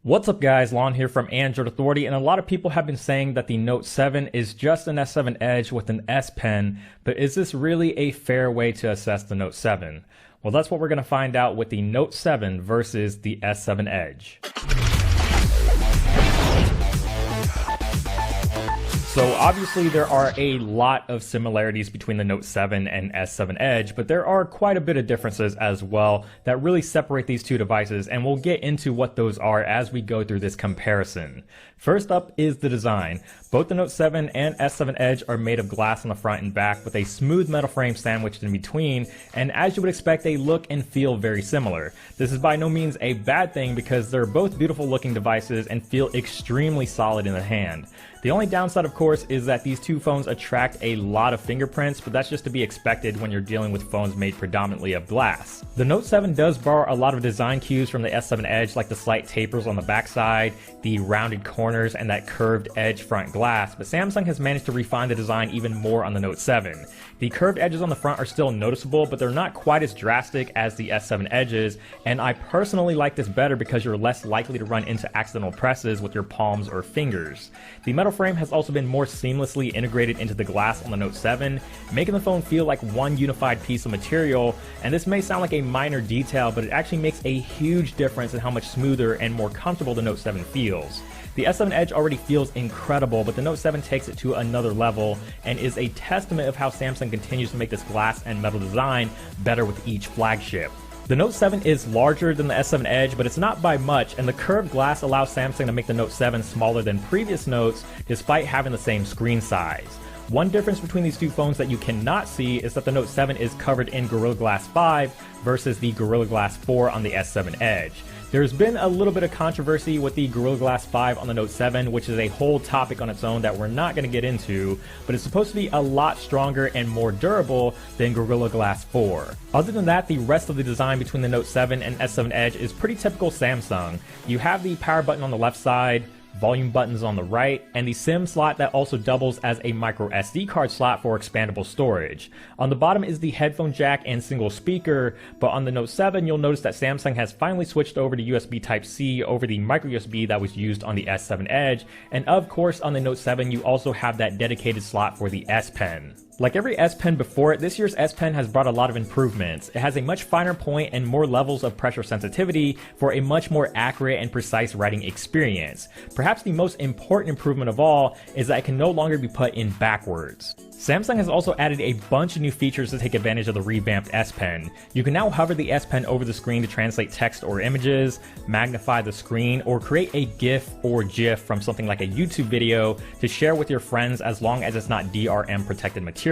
What's up guys, Lon here from Android Authority, and a lot of people have been saying that the Note 7 is just an S7 Edge with an S Pen, but is this really a fair way to assess the Note 7? Well, that's what we're going to find out with the Note 7 versus the S7 Edge. So obviously there are a lot of similarities between the Note 7 and S7 Edge, but there are quite a bit of differences as well that really separate these two devices, and we'll get into what those are as we go through this comparison. First up is the design. Both the Note 7 and S7 Edge are made of glass on the front and back with a smooth metal frame sandwiched in between, and as you would expect, they look and feel very similar. This is by no means a bad thing because they're both beautiful looking devices and feel extremely solid in the hand. The only downside, of course, is that these two phones attract a lot of fingerprints, but that's just to be expected when you're dealing with phones made predominantly of glass. The Note 7 does borrow a lot of design cues from the S7 Edge, like the slight tapers on the backside, the rounded corners, and that curved edge front glass, but Samsung has managed to refine the design even more on the Note 7. The curved edges on the front are still noticeable, but they're not quite as drastic as the S7 Edges, and I personally like this better because you're less likely to run into accidental presses with your palms or fingers. The metal frame has also been more seamlessly integrated into the glass on the Note 7, making the phone feel like one unified piece of material, and this may sound like a minor detail, but it actually makes a huge difference in how much smoother and more comfortable the Note 7 feels. The S7 Edge already feels incredible, but the Note 7 takes it to another level and is a testament of how Samsung continues to make this glass and metal design better with each flagship. The Note 7 is larger than the S7 Edge, but it's not by much, and the curved glass allows Samsung to make the Note 7 smaller than previous Notes despite having the same screen size. One difference between these two phones that you cannot see is that the Note 7 is covered in Gorilla Glass 5 versus the Gorilla Glass 4 on the S7 Edge. There's been a little bit of controversy with the Gorilla Glass 5 on the Note 7, which is a whole topic on its own that we're not going to get into, but it's supposed to be a lot stronger and more durable than Gorilla Glass 4. Other than that, the rest of the design between the Note 7 and S7 Edge is pretty typical Samsung. You have the power button on the left side, volume buttons on the right, and the SIM slot that also doubles as a micro SD card slot for expandable storage. On the bottom is the headphone jack and single speaker, but on the Note 7 you'll notice that Samsung has finally switched over to USB Type-C over the micro USB that was used on the S7 Edge, and of course on the Note 7 you also have that dedicated slot for the S Pen. Like every S Pen before it, this year's S Pen has brought a lot of improvements. It has a much finer point and more levels of pressure sensitivity for a much more accurate and precise writing experience. Perhaps the most important improvement of all is that it can no longer be put in backwards. Samsung has also added a bunch of new features to take advantage of the revamped S Pen. You can now hover the S Pen over the screen to translate text or images, magnify the screen, or create a GIF or GIF from something like a YouTube video to share with your friends as long as it's not DRM protected material.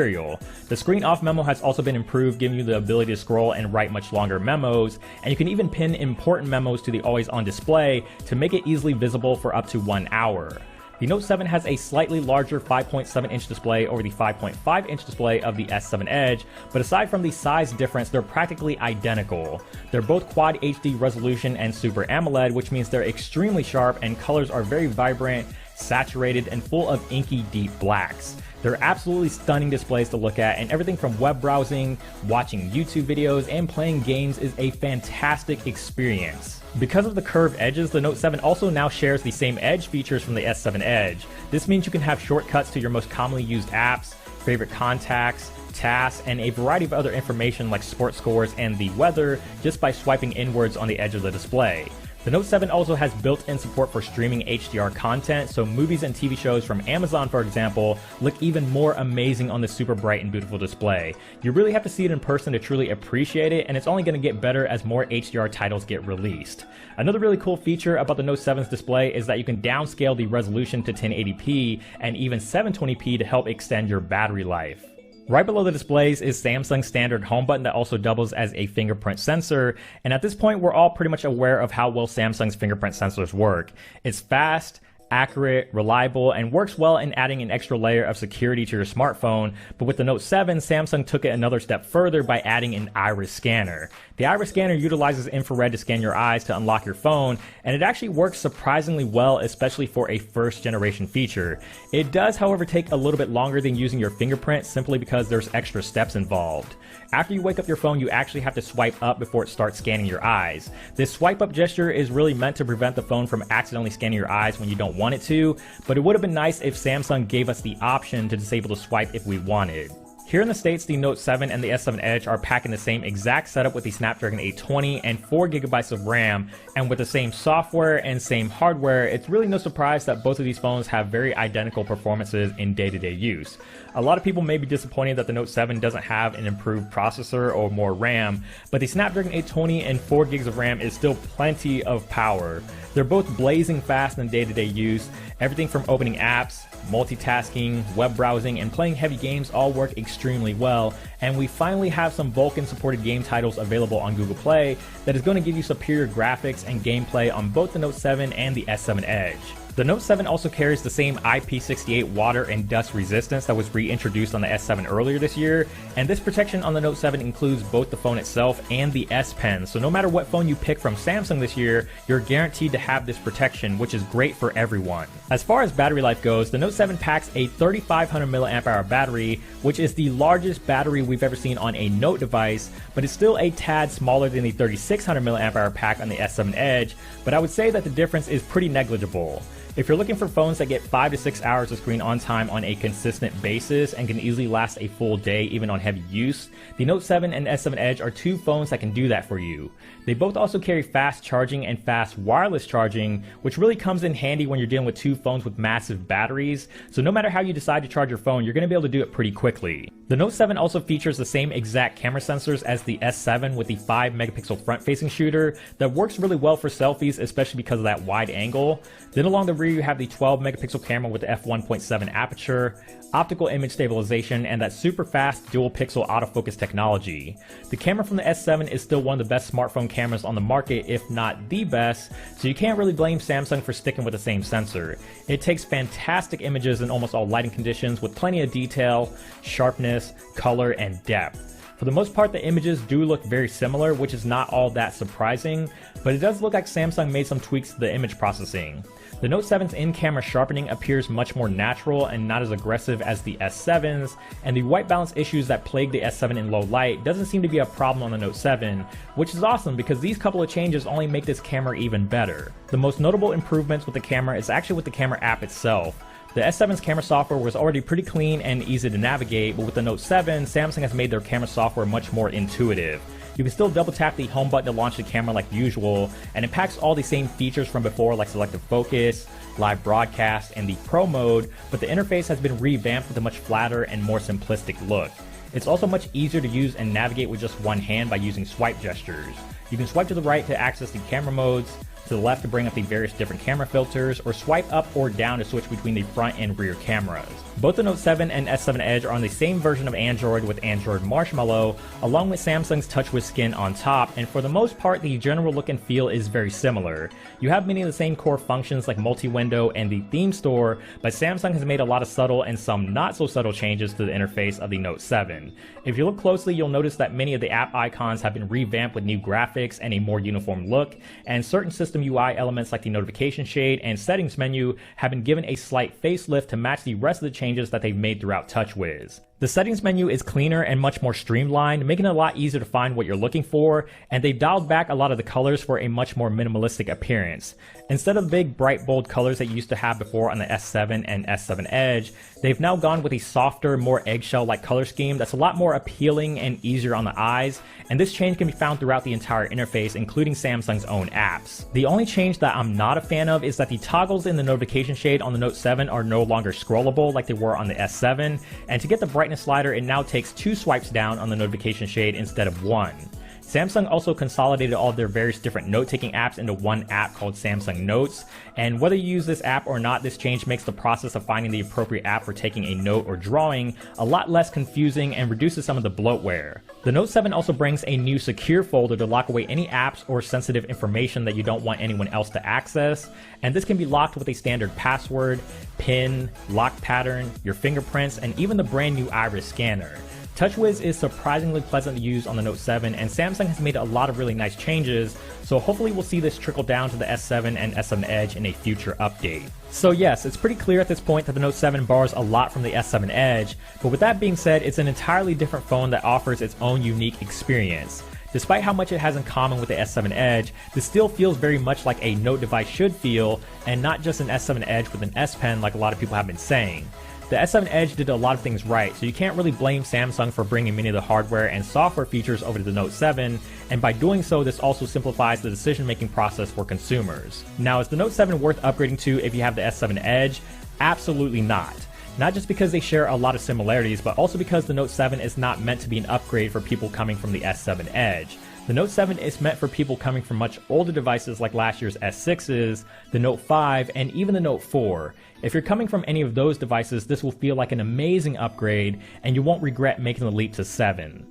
The screen off memo has also been improved, giving you the ability to scroll and write much longer memos, and you can even pin important memos to the always on display to make it easily visible for up to 1 hour. The Note 7 has a slightly larger 5.7-inch display over the 5.5-inch display of the S7 Edge, but aside from the size difference, they're practically identical. They're both Quad HD resolution and Super AMOLED, which means they're extremely sharp and colors are very vibrant, saturated, and full of inky deep blacks. They're absolutely stunning displays to look at, and everything from web browsing, watching YouTube videos, and playing games is a fantastic experience. Because of the curved edges, the Note 7 also now shares the same edge features from the S7 Edge. This means you can have shortcuts to your most commonly used apps, favorite contacts, tasks, and a variety of other information like sports scores and the weather just by swiping inwards on the edge of the display. The Note 7 also has built-in support for streaming HDR content, so movies and TV shows from Amazon, for example, look even more amazing on this super bright and beautiful display. You really have to see it in person to truly appreciate it, and it's only going to get better as more HDR titles get released. Another really cool feature about the Note 7's display is that you can downscale the resolution to 1080p and even 720p to help extend your battery life. Right below the displays is Samsung's standard home button that also doubles as a fingerprint sensor, and at this point we're all pretty much aware of how well Samsung's fingerprint sensors work. It's fast, accurate, reliable, and works well in adding an extra layer of security to your smartphone, but with the Note 7, Samsung took it another step further by adding an iris scanner. The iris scanner utilizes infrared to scan your eyes to unlock your phone, and it actually works surprisingly well, especially for a first-generation feature. It does, however, take a little bit longer than using your fingerprint simply because there's extra steps involved. After you wake up your phone, you actually have to swipe up before it starts scanning your eyes. This swipe up gesture is really meant to prevent the phone from accidentally scanning your eyes when you don't want it to, but it would have been nice if Samsung gave us the option to disable the swipe if we wanted. Here in the States, the Note 7 and the S7 Edge are packing the same exact setup with the Snapdragon 820 and 4GB of RAM, and with the same software and same hardware, it's really no surprise that both of these phones have very identical performances in day-to-day use. A lot of people may be disappointed that the Note 7 doesn't have an improved processor or more RAM, but the Snapdragon 820 and 4GB of RAM is still plenty of power. They're both blazing fast in day-to-day use. Everything from opening apps, multitasking, web browsing, and playing heavy games all work extremely well, and we finally have some Vulkan-supported game titles available on Google Play that is going to give you superior graphics and gameplay on both the Note 7 and the S7 Edge. The Note 7 also carries the same IP68 water and dust resistance that was reintroduced on the S7 earlier this year, and this protection on the Note 7 includes both the phone itself and the S Pen, so no matter what phone you pick from Samsung this year, you're guaranteed to have this protection, which is great for everyone. As far as battery life goes, the Note 7 packs a 3500 mAh battery, which is the largest battery we've ever seen on a Note device, but it's still a tad smaller than the 3600 mAh pack on the S7 Edge, but I would say that the difference is pretty negligible. If you're looking for phones that get 5 to 6 hours of screen on time on a consistent basis and can easily last a full day even on heavy use, the Note 7 and S7 Edge are two phones that can do that for you. They both also carry fast charging and fast wireless charging, which really comes in handy when you're dealing with two phones with massive batteries, so no matter how you decide to charge your phone, you're going to be able to do it pretty quickly. The Note 7 also features the same exact camera sensors as the S7 with the 5 megapixel front-facing shooter that works really well for selfies, especially because of that wide angle. Then along the rear you have the 12 megapixel camera with the f1.7 aperture, optical image stabilization, and that super fast dual pixel autofocus technology. The camera from the S7 is still one of the best smartphone cameras on the market, if not the best, so you can't really blame Samsung for sticking with the same sensor. It takes fantastic images in almost all lighting conditions with plenty of detail, sharpness, color, and depth. For the most part, the images do look very similar, which is not all that surprising, but it does look like Samsung made some tweaks to the image processing. The Note 7's in-camera sharpening appears much more natural and not as aggressive as the S7's, and the white balance issues that plague the S7 in low light doesn't seem to be a problem on the Note 7, which is awesome because these couple of changes only make this camera even better. The most notable improvements with the camera is actually with the camera app itself. The S7's camera software was already pretty clean and easy to navigate, but with the Note 7, Samsung has made their camera software much more intuitive. You can still double tap the home button to launch the camera like usual, and it packs all the same features from before like selective focus, live broadcast, and the Pro mode, but the interface has been revamped with a much flatter and more simplistic look. It's also much easier to use and navigate with just one hand by using swipe gestures. You can swipe to the right to access the camera modes, to the left to bring up the various different camera filters, or swipe up or down to switch between the front and rear cameras. Both the Note 7 and S7 Edge are on the same version of Android with Android Marshmallow, along with Samsung's TouchWiz skin on top, and for the most part the general look and feel is very similar. You have many of the same core functions like multi-window and the theme store, but Samsung has made a lot of subtle and some not so subtle changes to the interface of the Note 7. If you look closely, you'll notice that many of the app icons have been revamped with new graphics and a more uniform look, and certain system UI elements like the notification shade and settings menu have been given a slight facelift to match the rest of the changes that they've made throughout TouchWiz. The settings menu is cleaner and much more streamlined, making it a lot easier to find what you're looking for, and they've dialed back a lot of the colors for a much more minimalistic appearance. Instead of the big, bright, bold colors that you used to have before on the S7 and S7 Edge, they've now gone with a softer, more eggshell-like color scheme that's a lot more appealing and easier on the eyes, and this change can be found throughout the entire interface, including Samsung's own apps. The only change that I'm not a fan of is that the toggles in the notification shade on the Note 7 are no longer scrollable like they were on the S7, and to get the brightness slider, it now takes 2 swipes down on the notification shade instead of 1. Samsung also consolidated all of their various different note-taking apps into one app called Samsung Notes, and whether you use this app or not, this change makes the process of finding the appropriate app for taking a note or drawing a lot less confusing and reduces some of the bloatware. The Note 7 also brings a new secure folder to lock away any apps or sensitive information that you don't want anyone else to access, and this can be locked with a standard password, PIN, lock pattern, your fingerprints, and even the brand new iris scanner. TouchWiz is surprisingly pleasant to use on the Note 7, and Samsung has made a lot of really nice changes, so hopefully we'll see this trickle down to the S7 and S7 Edge in a future update. So yes, it's pretty clear at this point that the Note 7 borrows a lot from the S7 Edge, but with that being said, it's an entirely different phone that offers its own unique experience. Despite how much it has in common with the S7 Edge, this still feels very much like a Note device should feel, and not just an S7 Edge with an S Pen like a lot of people have been saying. The S7 Edge did a lot of things right, so you can't really blame Samsung for bringing many of the hardware and software features over to the Note 7, and by doing so, this also simplifies the decision-making process for consumers. Now, is the Note 7 worth upgrading to if you have the S7 Edge? Absolutely not. Not just because they share a lot of similarities, but also because the Note 7 is not meant to be an upgrade for people coming from the S7 Edge. The Note 7 is meant for people coming from much older devices like last year's S6s, the Note 5, and even the Note 4. If you're coming from any of those devices, this will feel like an amazing upgrade, and you won't regret making the leap to 7.